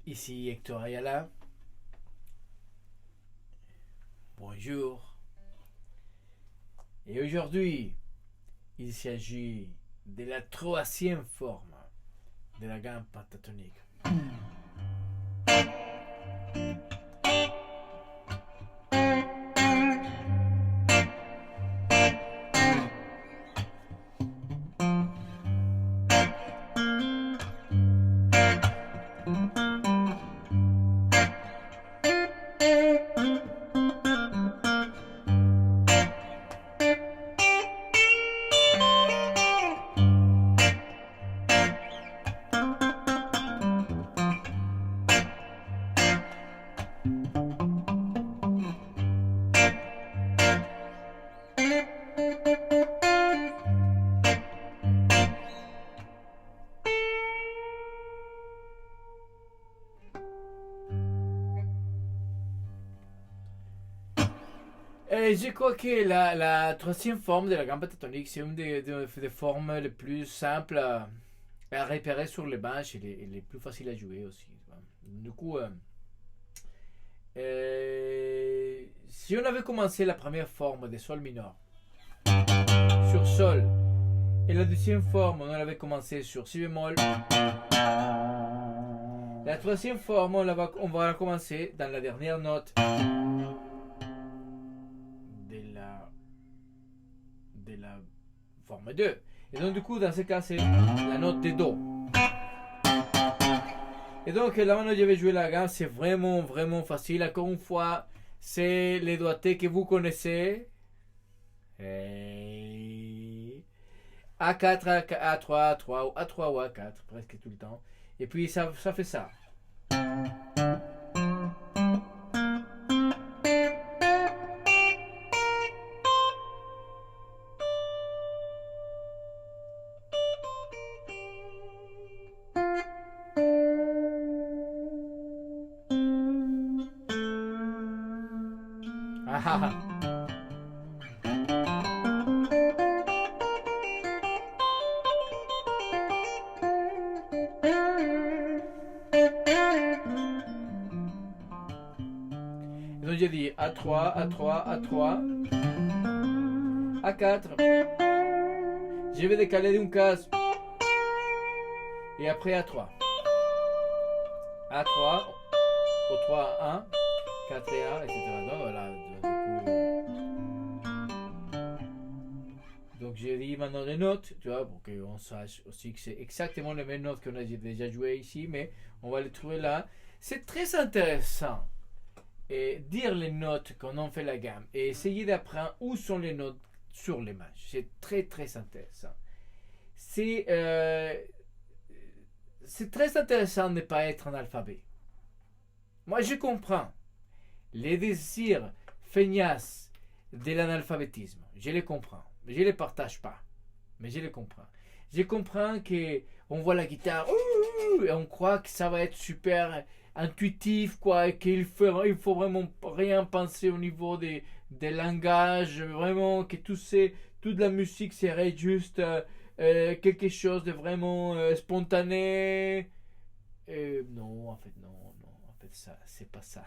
Ici Hector Ayala. Bonjour. Et aujourd'hui, il s'agit de la troisième forme de la gamme pentatonique. Et je crois que la troisième forme de la gamme pentatonique, c'est une des formes les plus simples à repérer sur les banches et les plus faciles à jouer aussi. Du coup, si on avait commencé la première forme de sol mineur sur sol et la deuxième forme, on avait commencé sur si bémol, la troisième forme, on va commencer dans la dernière note de la forme 2. Et donc, du coup, dans ce cas, c'est la note de Do. Et donc, là, maintenant, je vais jouer la gamme. C'est vraiment, vraiment facile. Encore une fois, c'est les doigtés que vous connaissez. Et A4, A3, A3, A3 ou A4, presque tout le temps. Et puis, ça fait ça. Ah, ah, ah. Donc j'ai dit A3, A3, A3, A4. Je vais décaler d'une case. Et après A3. A3, O3, 1, 4 et 1, etc. Donc voilà. Donc j'ai dit maintenant les notes, tu vois, pour qu'on sache aussi que c'est exactement les mêmes notes qu'on a déjà jouées ici, mais on va les trouver là. C'est très intéressant. Et dire les notes quand on fait la gamme et essayer d'apprendre où sont les notes sur les manches. C'est très très intéressant. C'est très intéressant de ne pas être analphabète. Moi je comprends les désirs feignasses de l'analphabétisme. Je les comprends. Mais je ne les partage pas. Mais je les comprends. Je comprends qu'on voit la guitare et on croit que ça va être super intuitif, quoi, et il faut vraiment rien penser au niveau des langages, vraiment que toute la musique serait juste quelque chose de vraiment spontané. Non, en fait, non, non, en fait, ça, c'est pas ça.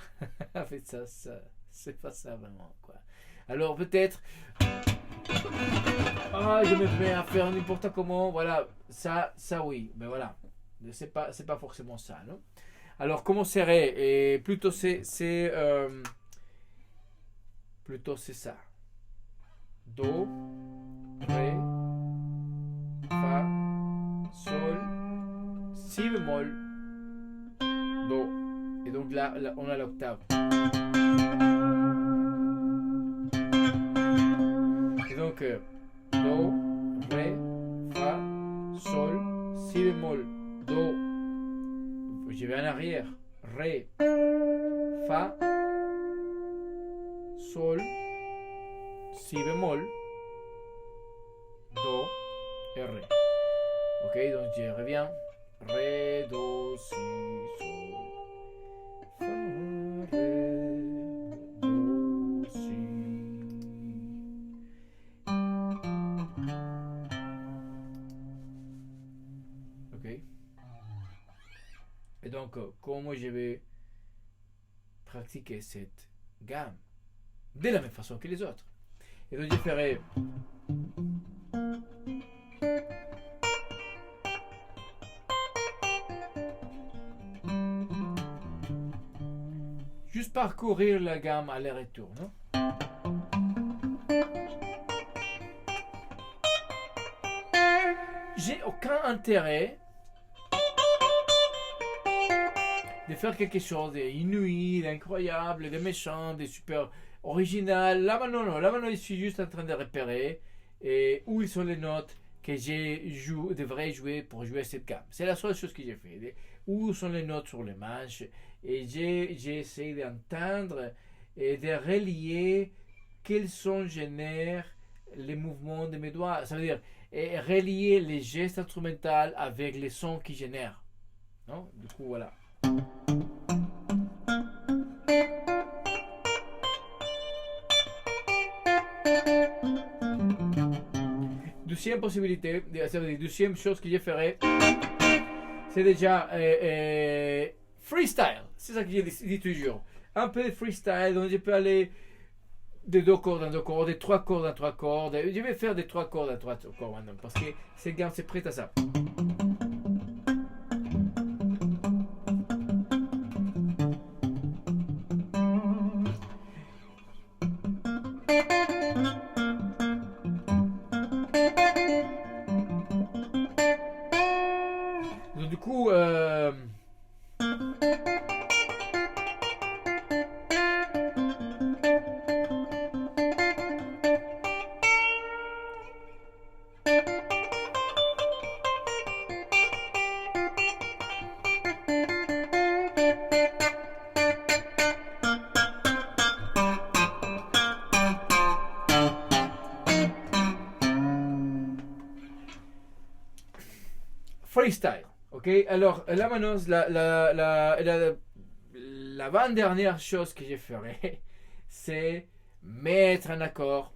En fait, c'est pas ça vraiment, quoi. Alors, peut-être, je me mets à faire n'importe comment, voilà, ça oui, mais voilà, c'est pas forcément ça, non? Alors, comment serait? Et plutôt c'est ça. Do, ré, fa, sol, si bémol, do. Et donc là on a l'octave. Et donc do, ré, fa, sol, si bémol, do. Je vais en arrière. Ré, fa, sol, si bémol, do et ré. Ok, donc je reviens. Ré, do, si, sol, fa, ré, do, si. Ok. Et donc Donc, comment je vais pratiquer cette gamme de la même façon que les autres. Et donc, je ferai juste parcourir la gamme aller-retour, non? J'ai aucun intérêt de faire quelque chose d'inouï, d'incroyable, de méchant, de super original. Là maintenant, non. Là maintenant, je suis juste en train de repérer où sont les notes que devrais jouer pour jouer cette gamme. C'est la seule chose que j'ai fait. Où sont les notes sur les manches? Et j'ai essayé d'entendre et de relier quels sont génèrent les mouvements de mes doigts. Ça veut dire relier les gestes instrumentaux avec les sons qui génèrent. Non? Du coup, voilà. Deuxième possibilité, ça veut dire deuxième chose que je ferai, c'est déjà freestyle. C'est ça que je dis toujours. Un peu de freestyle, donc je peux aller de 2 cordes en 2 cordes, de 3 cordes en 3 cordes. Je vais faire des 3 cordes en 3 cordes maintenant, parce que cette gamme c'est prêt à ça. Donc, du coup, freestyle, ok? Alors là maintenant, l'avant-dernière chose que je ferai, c'est mettre un accord.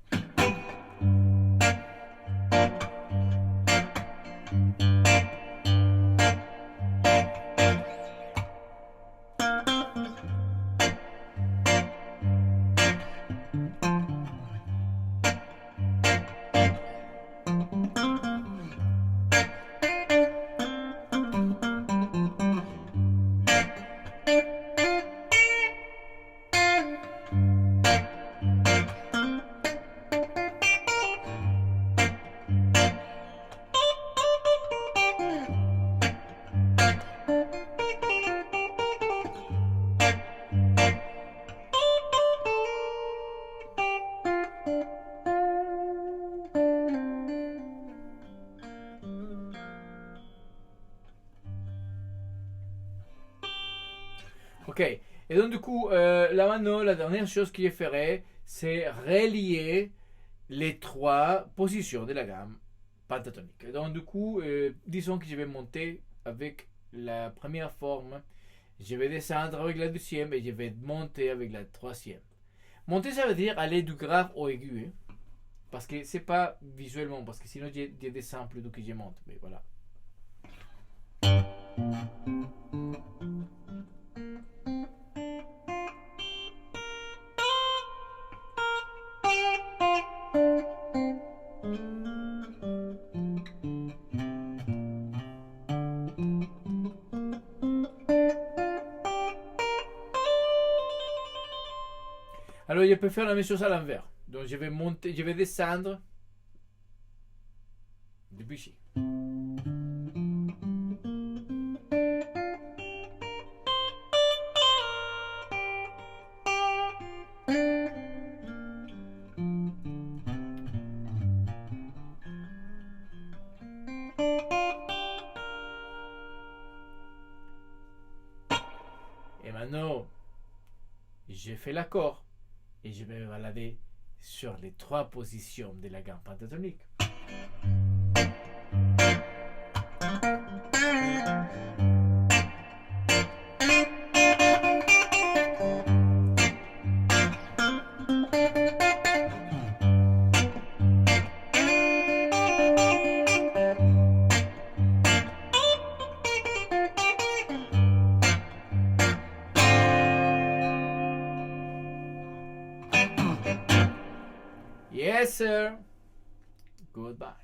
Ok, et donc du coup, là maintenant, la dernière chose que je ferai, c'est relier les 3 positions de la gamme pentatonique. Donc du coup, disons que je vais monter avec la première forme, je vais descendre avec la deuxième et je vais monter avec la troisième. Monter, ça veut dire aller du grave au aigu, hein? Parce que c'est pas visuellement, parce que sinon j'ai des samples plutôt que je monte, mais voilà. Alors je peux faire la même chose à l'envers. Donc je vais monter, je vais descendre depuis ici. Et maintenant, j'ai fait l'accord. Et je vais me balader sur les 3 positions de la gamme pentatonique. Yes, sir. Goodbye.